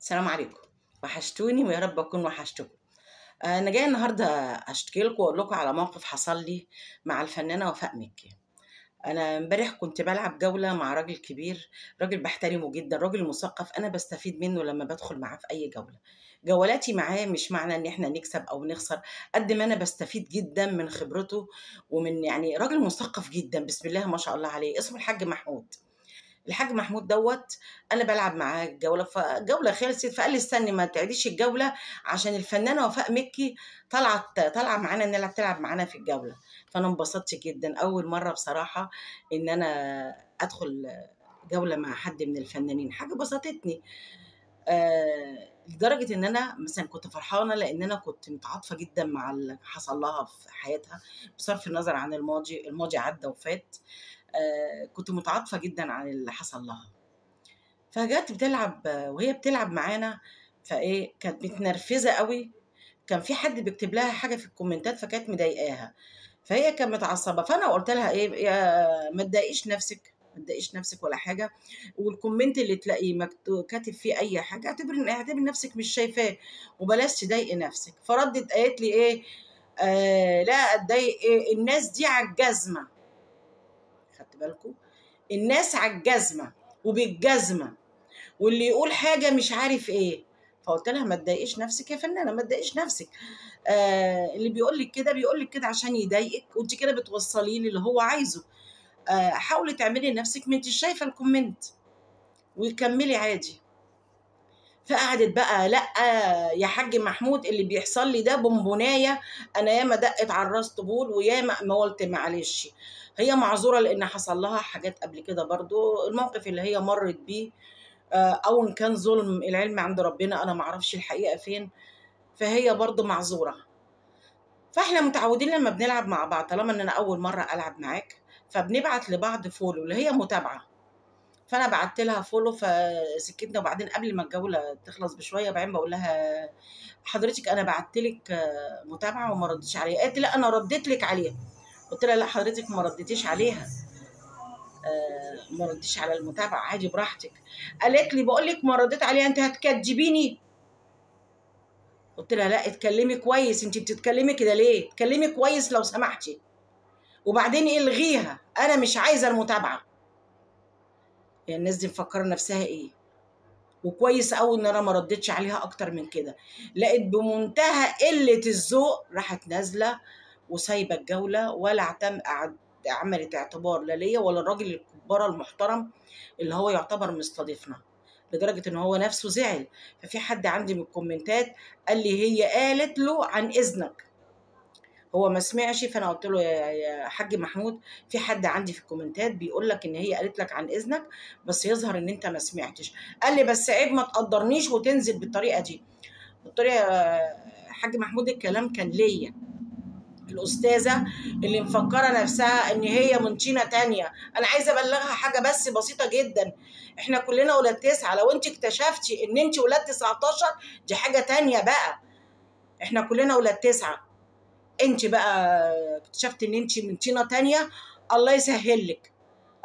السلام عليكم. وحشتوني ويا رب اكون وحشتكم. انا جايه النهارده اشتكي لكم واقول لكم على موقف حصل لي مع الفنانه وفاء مكي. انا امبارح كنت بلعب جوله مع راجل كبير، راجل بحترمه جدا، راجل مثقف، انا بستفيد منه لما بدخل معاه في اي جوله. جولاتي معاه مش معنى ان احنا نكسب او نخسر، قد ما انا بستفيد جدا من خبرته، ومن يعني راجل مثقف جدا بسم الله ما شاء الله عليه. اسمه الحاج محمود. الحاج محمود دوت، انا بلعب معاه الجوله، فالجوله خلصت فقال لي استني ما تعيديش الجوله عشان الفنانه وفاء مكي طالعه معانا نلعب، تلعب معانا في الجوله. فانا انبسطت جدا، اول مره بصراحه ان انا ادخل جوله مع حد من الفنانين، حاجه بسطتني. لدرجه ان انا مثلا كنت فرحانه لان انا كنت متعاطفه جدا مع اللي حصل لها في حياتها، بصرف النظر عن الماضي، الماضي عدى وفات. كنت متعاطفه جدا عن اللي حصل لها. فجت بتلعب وهي بتلعب معانا، فايه كانت متنرفزه قوي. كان في حد بيكتب لها حاجه في الكومنتات فكانت مضايقاها، فهي كانت متعصبه. فانا قلت لها ايه، يا ما تضايقيش نفسك، ما تضايقيش نفسك ولا حاجه. والكومنت اللي تلاقيه مكتوب كاتب فيه اي حاجه اعتبر نفسك مش شايفاه، وبلاش تضايقي نفسك. فردت قالت لي ايه، لا اتضايق ايه، الناس دي على الجزمه. خدت بالكم؟ الناس على الجزمه وبالجزمه، واللي يقول حاجه مش عارف ايه. فقلت لها ما تضايقيش نفسك يا فنانه، ما تضايقيش نفسك. اللي بيقول لك كده عشان يضايقك، وانت كده بتوصلي لي اللي هو عايزه. حاولي تعملي نفسك ما انت شايفه الكومنت وكملي عادي. فقعدت بقى لا يا حاج محمود اللي بيحصل لي ده بونبونايه، انا ياما دقت على الراس طبول وياما ما قلت معلش. هي معذوره لان حصل لها حاجات قبل كده برضو، الموقف اللي هي مرت بيه او ان كان ظلم، العلم عند ربنا، انا معرفش الحقيقه فين. فهي برضو معذوره. فاحنا متعودين لما بنلعب مع بعض، طالما ان انا اول مره العب معاك، فبنبعت لبعض فولو اللي هي متابعه. فانا بعت لها فولو فسكتنا، وبعدين قبل ما الجوله تخلص بشويه بعدين بقول لها حضرتك انا بعت لك متابعه وما ردتش عليها. قالت لي لا انا رديت لك عليها. قلت لها لا حضرتك ما رديتيش عليها، ما رديش على المتابعه عادي براحتك. قالت لي بقول لك ما رديت عليها، انت هتكدبيني. قلت لها لا اتكلمي كويس، انت بتتكلمي كده ليه؟ اتكلمي كويس لو سمحتي، وبعدين الغيها، انا مش عايزه المتابعه. يعني الناس دي مفكره نفسها ايه؟ وكويس قوي ان انا ما ردتش عليها اكتر من كده. لقيت بمنتهى قله الذوق راحت نازله وسايبه الجوله، ولا عملت اعتبار لا ليا ولا الراجل الكبارة المحترم اللي هو يعتبر مستضيفنا، لدرجه ان هو نفسه زعل. ففي حد عندي من الكومنتات قال لي هي قالت له عن اذنك، هو ما سمعش. فانا قلت له يا حاج محمود، في حد عندي في الكومنتات بيقول لك ان هي قالت لك عن اذنك، بس يظهر ان انت ما سمعتش. قال لي بس عيب ما تقدرنيش وتنزل بالطريقه دي. قلت له يا حاج محمود الكلام كان ليا، الاستاذه اللي مفكره نفسها ان هي من طينه تانية. انا عايزه ابلغها حاجه بس بسيطه جدا، احنا كلنا ولاد 9. لو انت اكتشفتي ان انت ولاد 19 دي حاجه تانية بقى، احنا كلنا ولاد 9. انت بقى اكتشفت ان انت من طينه تانية، الله يسهل لك،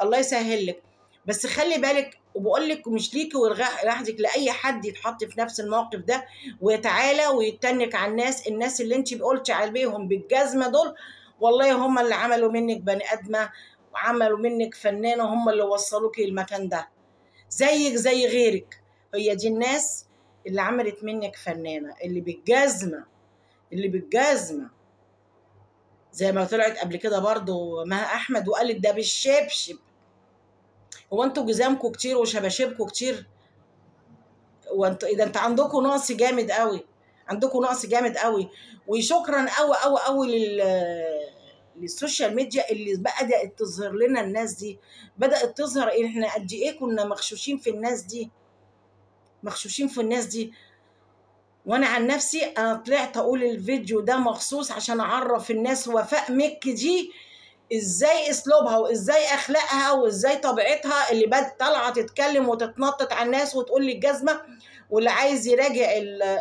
الله يسهل لك. بس خلي بالك، وبقول لك مش ليكي ولوحدك، لاي حد يتحط في نفس الموقف ده ويتعالى ويتنك على الناس اللي انت قلتي عليهم بالجزمه دول، والله هم اللي عملوا منك بني ادمه وعملوا منك فنانه، هم اللي وصلوكي المكان ده، زيك زي غيرك. هي دي الناس اللي عملت منك فنانه، اللي بالجزمه، اللي بالجزمه. زي ما طلعت قبل كده برضو مها احمد وقالت ده بالشبشب. هو انتوا جزامكم كتير وشباشبكم كتير؟ وانتوا اذا انت عندكم نقص جامد قوي، عندكم نقص جامد قوي. وشكرا قوي قوي قوي للسوشيال ميديا اللي بدات تظهر لنا الناس دي، بدات تظهر احنا قد ايه كنا مغشوشين في الناس دي، مغشوشين في الناس دي. وانا عن نفسي انا طلعت اقول الفيديو ده مخصوص عشان اعرف الناس وفاء مكي دي ازاي اسلوبها وازاي اخلاقها وازاي طبيعتها، اللي بدات طالعه تتكلم وتتنطط على الناس وتقول لي الجزمه. واللي عايز يراجع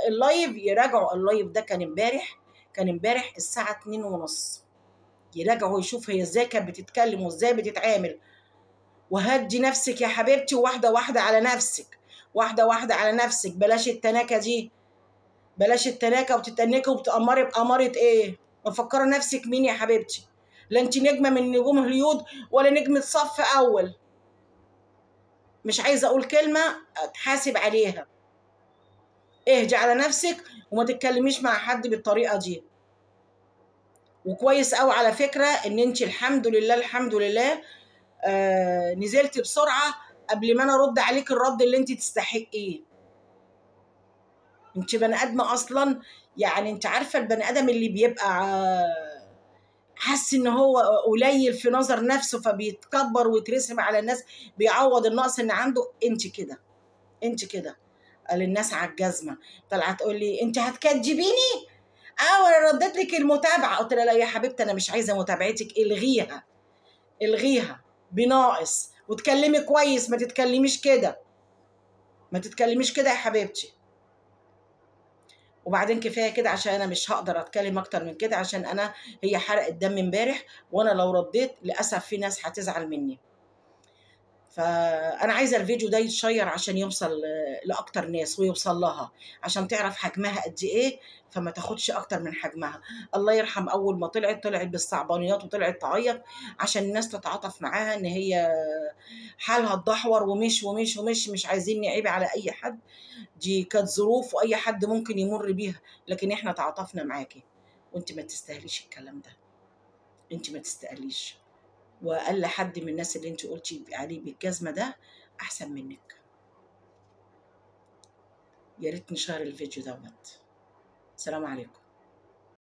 اللايف يراجعوا اللايف ده، كان امبارح، كان امبارح الساعه 2:30، يراجعوا يشوف هي ازاي كانت بتتكلم وازاي بتتعامل. وهدي نفسك يا حبيبتي، واحده واحده على نفسك، واحده واحده على نفسك، بلاش التناكه دي، بلاش التناكه وتتنكي وبتأمري بأمارة ايه؟ مفكره نفسك مين يا حبيبتي؟ لا انت نجمه من نجوم هوليود ولا نجمه صف اول. مش عايزه اقول كلمه اتحاسب عليها. اهدي على نفسك وما تتكلميش مع حد بالطريقه دي. وكويس قوي على فكره ان انت الحمد لله الحمد لله نزلت بسرعه قبل ما انا ارد عليك الرد اللي انت تستحقيه. انت بني ادمه اصلا، يعني انت عارفه البني ادم اللي بيبقى حاسس ان هو قليل في نظر نفسه فبيتكبر ويترسم على الناس، بيعوض النقص اللي عنده. انت كده، انت كده. قال الناس على الجزمه طلعت تقول لي انت هتكدبيني. انا رديت لك المتابعه، قلت لها لا يا حبيبتي انا مش عايزه متابعتك، الغيها، الغيها بناقص وتكلمي كويس، ما تتكلميش كده، ما تتكلميش كده يا حبيبتي. وبعدين كفايه كده عشان انا مش هقدر اتكلم اكتر من كده، عشان انا هي حرقت دم امبارح، وانا لو رديت للاسف في ناس هتزعل مني. فانا عايزه الفيديو ده يتشير عشان يوصل لاكتر ناس ويوصل لها، عشان تعرف حجمها قد ايه، فما تاخدش اكتر من حجمها. الله يرحم اول ما طلعت بالصعبانيات وطلعت تعيط عشان الناس تتعاطف معاها ان هي حالها اتدحور ومش مش عايزين نعيب على اي حد. دي كانت ظروف واي حد ممكن يمر بيها، لكن احنا تعاطفنا معاكي وانت ما تستاهليش الكلام ده، انت ما تستاهليش. واقل حد من الناس اللي انت قلتي عليه بالجزمه ده احسن منك. يا ريت نشير الفيديو دوت. سلام عليكم.